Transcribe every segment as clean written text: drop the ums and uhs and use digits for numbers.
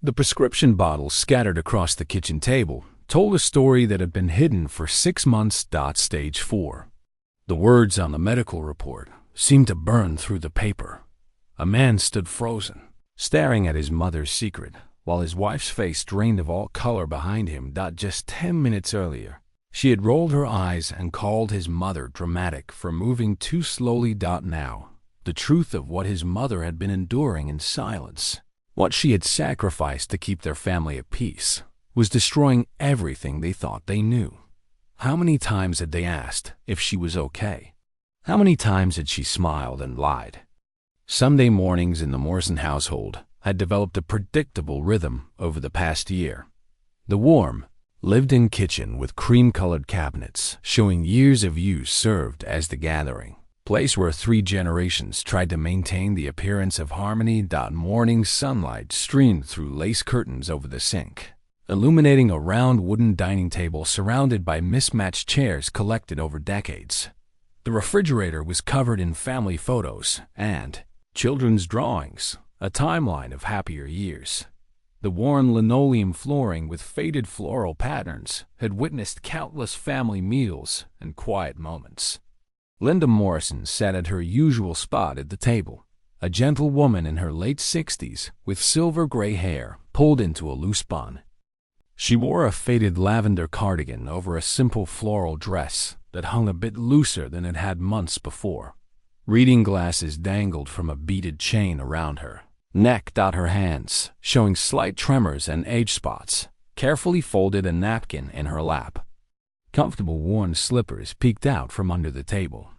The prescription bottles scattered across the kitchen table told a story that had been hidden for 6 months. Stage 4. The words on the medical report seemed to burn through the paper. A man stood frozen, staring at his mother's secret, while his wife's face drained of all color behind him. Just 10 minutes earlier, she had rolled her eyes and called his mother dramatic for moving too slowly. Now, the truth of what his mother had been enduring in silence, what she had sacrificed to keep their family at peace, was destroying everything they thought they knew. How many times had they asked if she was okay? How many times had she smiled and lied? Sunday mornings in the Morrison household had developed a predictable rhythm over the past year. The warm, lived-in kitchen with cream-colored cabinets showing years of use served as the gathering place where 3 generations tried to maintain the appearance of harmony. Morning sunlight streamed through lace curtains over the sink, illuminating a round wooden dining table surrounded by mismatched chairs collected over decades. The refrigerator was covered in family photos and children's drawings, a timeline of happier years. The worn linoleum flooring with faded floral patterns had witnessed countless family meals and quiet moments. Linda Morrison sat at her usual spot at the table, a gentle woman in her late 60s with silver-gray hair pulled into a loose bun. She wore a faded lavender cardigan over a simple floral dress that hung a bit looser than it had months before. Reading glasses dangled from a beaded chain around her neck. Her hands, showing slight tremors and age spots, carefully folded a napkin in her lap. Comfortable worn slippers peeked out from under the table.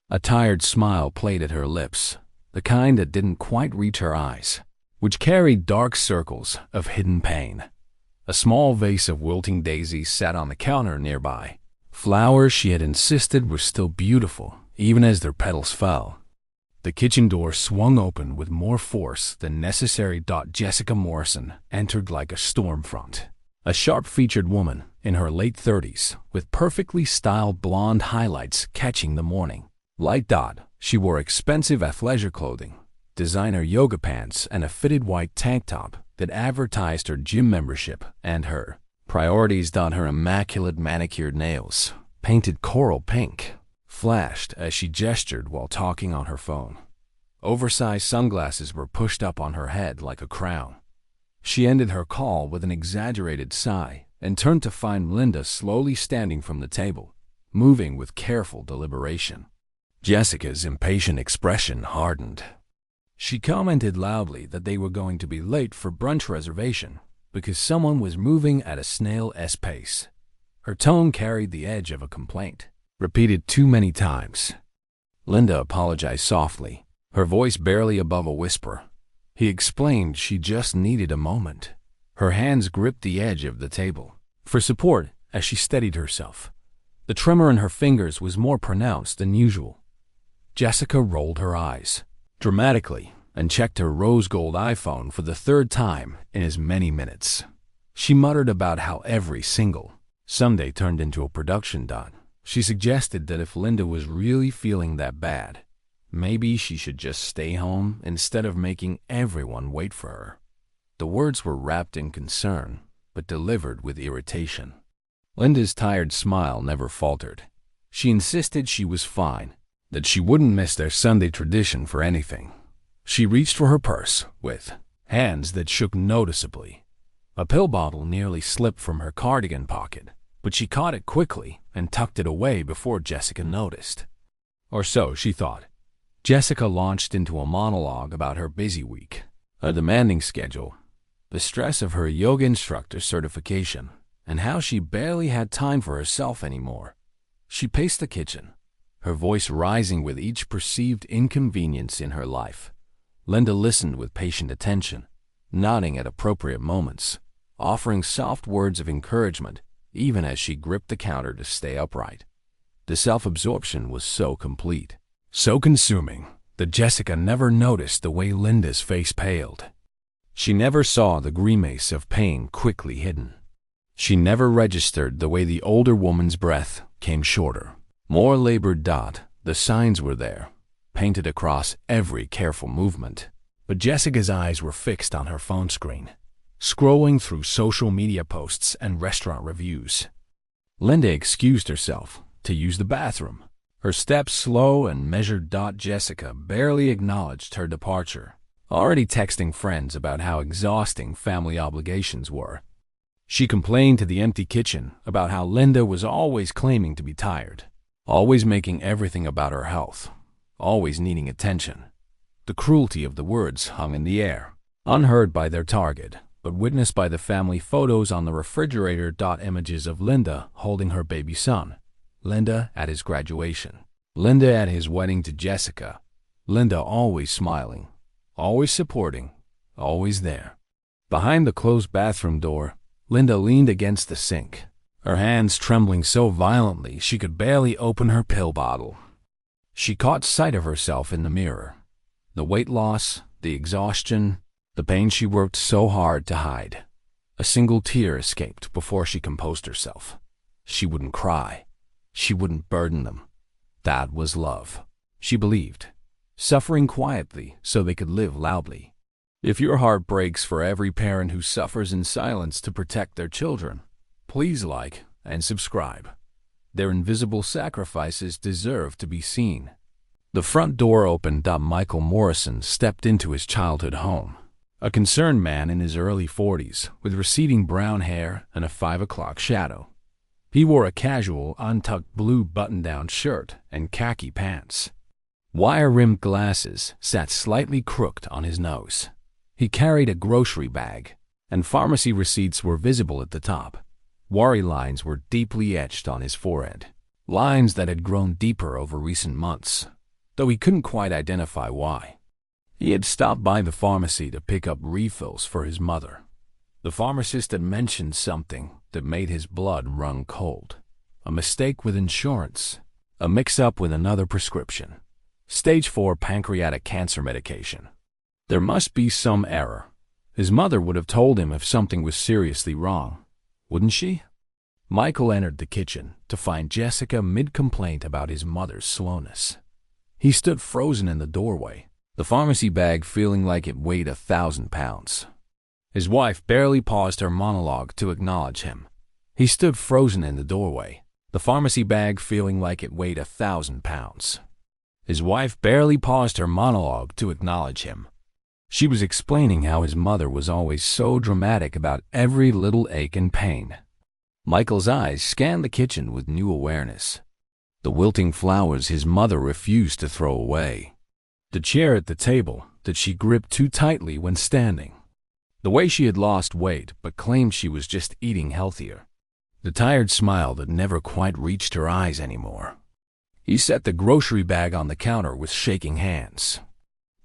A tired smile played at her lips, the kind that didn't quite reach her eyes, which carried dark circles of hidden pain. A small vase of wilting daisies sat on the counter nearby, flowers she had insisted were still beautiful, even as their petals fell. The kitchen door swung open with more force than necessary. Jessica Morrison entered like a storm front. A sharp-featured woman in her late 30s, with perfectly styled blonde highlights catching the morning light. She wore expensive athleisure clothing, designer yoga pants, and a fitted white tank top that advertised her gym membership and her priorities. Her immaculate manicured nails, painted coral pink, flashed as she gestured while talking on her phone. Oversized sunglasses were pushed up on her head like a crown. She ended her call with an exaggerated sigh and turned to find Linda slowly standing from the table, moving with careful deliberation. Jessica's impatient expression hardened. She commented loudly that they were going to be late for brunch reservation because someone was moving at a snail's pace. Her tone carried the edge of a complaint, repeated too many times. Linda apologized softly, her voice barely above a whisper. He explained she just needed a moment. Her hands gripped the edge of the table for support as she steadied herself. The tremor in her fingers was more pronounced than usual. Jessica rolled her eyes dramatically and checked her rose-gold iPhone for the 3rd time in as many minutes. She muttered about how every single Sunday turned into a production. She suggested that if Linda was really feeling that bad, maybe she should just stay home instead of making everyone wait for her. The words were wrapped in concern, but delivered with irritation. Linda's tired smile never faltered. She insisted she was fine, that she wouldn't miss their Sunday tradition for anything. She reached for her purse with hands that shook noticeably. A pill bottle nearly slipped from her cardigan pocket, but she caught it quickly and tucked it away before Jessica noticed. Or so she thought. Jessica launched into a monologue about her busy week, a demanding schedule, the stress of her yoga instructor certification, and how she barely had time for herself anymore. She paced the kitchen, her voice rising with each perceived inconvenience in her life. Linda listened with patient attention, nodding at appropriate moments, offering soft words of encouragement even as she gripped the counter to stay upright. The self-absorption was so complete, so consuming, that Jessica never noticed the way Linda's face paled. She never saw the grimace of pain quickly hidden. She never registered the way the older woman's breath came shorter, more labored. The signs were there, painted across every careful movement, but Jessica's eyes were fixed on her phone screen. scrolling through social media posts and restaurant reviews. Linda excused herself to use the bathroom, her steps slow and measured. Jessica barely acknowledged her departure, already texting friends about how exhausting family obligations were. She complained to the empty kitchen about how Linda was always claiming to be tired, always making everything about her health, always needing attention. The cruelty of the words hung in the air, unheard by their target, but witnessed by the family photos on the refrigerator. Images of Linda holding her baby son, Linda at his graduation, Linda at his wedding to Jessica, Linda always smiling, always supporting, always there. Behind the closed bathroom door, Linda leaned against the sink, her hands trembling so violently she could barely open her pill bottle. She caught sight of herself in the mirror. The weight loss, the exhaustion, the pain she worked so hard to hide. A single tear escaped before she composed herself. She wouldn't cry. She wouldn't burden them. That was love, she believed. Suffering quietly so they could live loudly. If your heart breaks for every parent who suffers in silence to protect their children, please like and subscribe. Their invisible sacrifices deserve to be seen. The front door opened. Michael Morrison stepped into his childhood home. A concerned man in his early 40s, with receding brown hair and a 5 o'clock shadow. He wore a casual, untucked blue button-down shirt and khaki pants. Wire-rimmed glasses sat slightly crooked on his nose. He carried a grocery bag, and pharmacy receipts were visible at the top. Worry lines were deeply etched on his forehead, lines that had grown deeper over recent months, though he couldn't quite identify why. He had stopped by the pharmacy to pick up refills for his mother. The pharmacist had mentioned something that made his blood run cold. A mistake with insurance, a mix-up with another prescription. Stage 4 pancreatic cancer medication. There must be some error. His mother would have told him if something was seriously wrong, wouldn't she? Michael entered the kitchen to find Jessica mid-complaint about his mother's slowness. He stood frozen in the doorway, the pharmacy bag feeling like it weighed 1,000 pounds. His wife barely paused her monologue to acknowledge him. He stood frozen in the doorway, the pharmacy bag feeling like it weighed 1,000 pounds. His wife barely paused her monologue to acknowledge him. She was explaining how his mother was always so dramatic about every little ache and pain. Michael's eyes scanned the kitchen with new awareness. The wilting flowers his mother refused to throw away. The chair at the table that she gripped too tightly when standing. The way she had lost weight but claimed she was just eating healthier. The tired smile that never quite reached her eyes anymore. He set the grocery bag on the counter with shaking hands.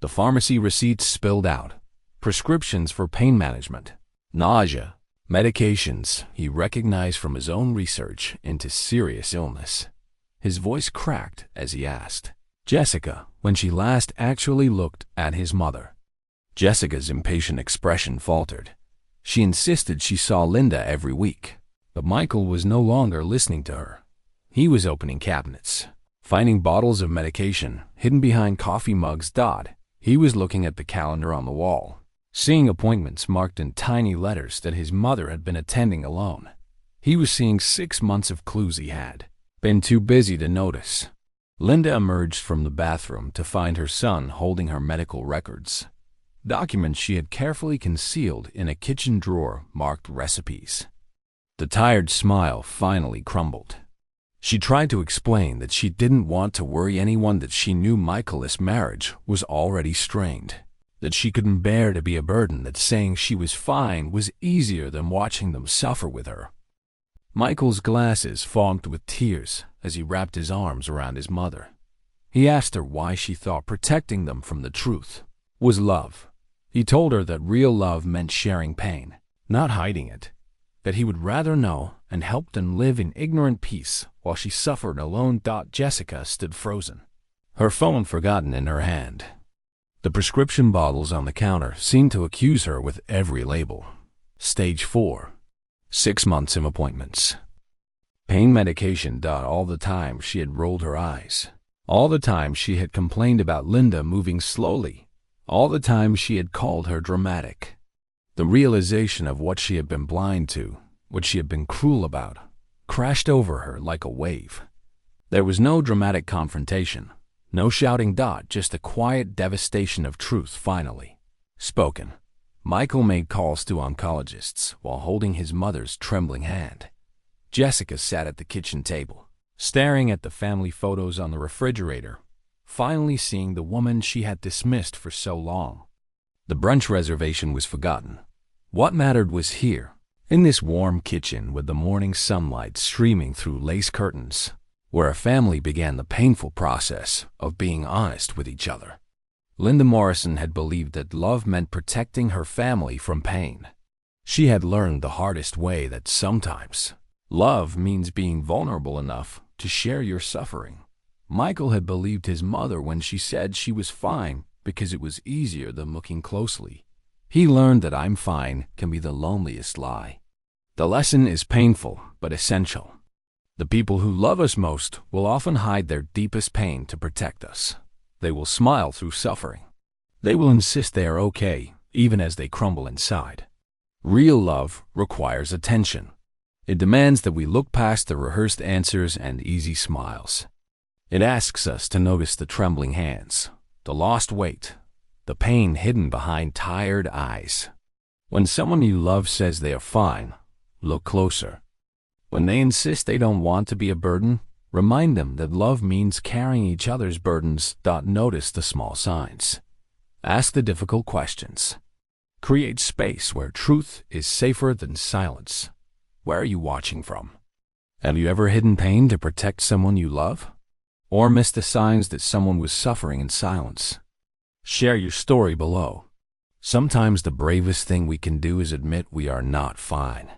The pharmacy receipts spilled out. Prescriptions for pain management, nausea, medications he recognized from his own research into serious illness. His voice cracked as he asked Jessica when she last actually looked at his mother. Jessica's impatient expression faltered. She insisted she saw Linda every week, but Michael was no longer listening to her. He was opening cabinets, finding bottles of medication hidden behind coffee mugs. He was looking at the calendar on the wall, seeing appointments marked in tiny letters that his mother had been attending alone. He was seeing 6 months of clues he had been too busy to notice. Linda emerged from the bathroom to find her son holding her medical records, documents she had carefully concealed in a kitchen drawer marked recipes. The tired smile finally crumbled. She tried to explain that she didn't want to worry anyone, that she knew Michael's marriage was already strained, that she couldn't bear to be a burden, that saying she was fine was easier than watching them suffer with her. Michael's glasses fogged with tears as he wrapped his arms around his mother. He asked her why she thought protecting them from the truth was love. He told her that real love meant sharing pain, not hiding it, that he would rather know and help than live in ignorant peace while she suffered alone. Jessica stood frozen, her phone forgotten in her hand. The prescription bottles on the counter seemed to accuse her with every label. Stage 4. 6 months of appointments. Pain medication. All the time she had rolled her eyes. All the time she had complained about Linda moving slowly. All the time she had called her dramatic. The realization of what she had been blind to, what she had been cruel about, crashed over her like a wave. There was no dramatic confrontation, no shouting, just a quiet devastation of truth finally spoken. Michael made calls to oncologists while holding his mother's trembling hand. Jessica sat at the kitchen table, staring at the family photos on the refrigerator, finally seeing the woman she had dismissed for so long. The brunch reservation was forgotten. What mattered was here, in this warm kitchen with the morning sunlight streaming through lace curtains, where a family began the painful process of being honest with each other. Linda Morrison had believed that love meant protecting her family from pain. She had learned the hardest way that sometimes love means being vulnerable enough to share your suffering. Michael had believed his mother when she said she was fine because it was easier than looking closely. He learned that "I'm fine" can be the loneliest lie. The lesson is painful but essential. The people who love us most will often hide their deepest pain to protect us. They will smile through suffering. They will insist they are okay, even as they crumble inside. Real love requires attention. It demands that we look past the rehearsed answers and easy smiles. It asks us to notice the trembling hands, the lost weight, the pain hidden behind tired eyes. When someone you love says they are fine, look closer. When they insist they don't want to be a burden, remind them that love means carrying each other's burdens. Notice the small signs. Ask the difficult questions. Create space where truth is safer than silence. Where are you watching from? Have you ever hidden pain to protect someone you love? Or missed the signs that someone was suffering in silence? Share your story below. Sometimes the bravest thing we can do is admit we are not fine.